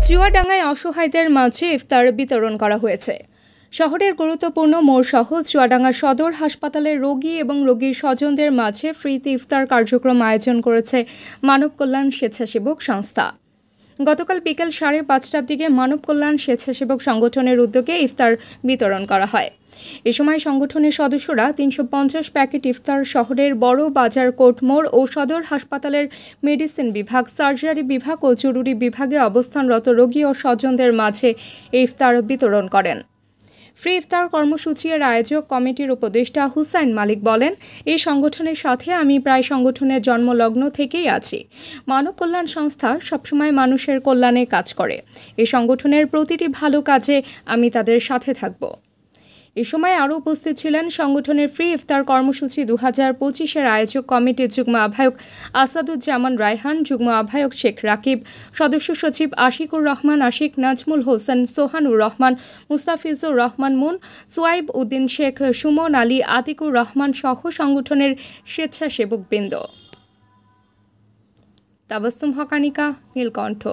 চুয়াডাঙ্গায় অসহায়দের মাঝে ইফতার বিতরণ করা হয়েছে। শহরের গুরুত্বপূর্ণ মোড়সহ চুয়াডাঙ্গা সদর হাসপাতালের রোগী এবং রোগীর স্বজনদের মাঝে ফ্রিতে ইফতার কার্যক্রম আয়োজন করেছে মানব কল্যাণ স্বেচ্ছাসেবক সংস্থা। গতকাল বিকেল 5:30টার দিকে মানব কল্যাণ স্বেচ্ছাসেবক সংগঠনের উদ্যোগে ইফতার বিতরণ করা হয়। এ সময় সংগঠনের সদস্যরা 350 প্যাকেট ইফতার শহরের বড় বাজার কোর্ট মোড় ও সদর হাসপাতালের মেডিসিন বিভাগ, সার্জারি বিভাগ ও জরুরি বিভাগে অবস্থানরত রোগী ও স্বজনদের মাঝে ইফতার বিতরণ করেন। ফ্রি ইফতার কর্মসূচির আয়োজক কমিটির উপদেষ্টা হুসাইন মালিক বলেন, এই সংগঠনের সাথে আমি প্রায় সংগঠনের জন্মলগ্ন থেকেই আছি। মানব কল্যাণ সংস্থা সবসময় মানুষের কল্যাণে কাজ করে। এই সংগঠনের প্রতিটি ভালো কাজে আমি তাদের সাথে থাকব। এ সময় আরও উপস্থিত ছিলেন সংগঠনের ফ্রি ইফতার কর্মসূচি 2025-এর আয়োজক কমিটির যুগ্ম আহ্বায়ক আসাদুজ্জামান রায়হান, যুগ্ম আহ্বায়ক শেখ রাকিব, সদস্য সচিব আশিকুর রহমান আশিক, নাজমুল হোসেন, সোহানুর রহমান, মুস্তাফিজুর রহমান মুন, সোয়াইব উদ্দিন শেখ, সুমন আলী, আতিকুর রহমান সহ সংগঠনের স্বেচ্ছাসেবকবৃন্দ। তাবাসসুম হকানিকা, নীলকণ্ঠ।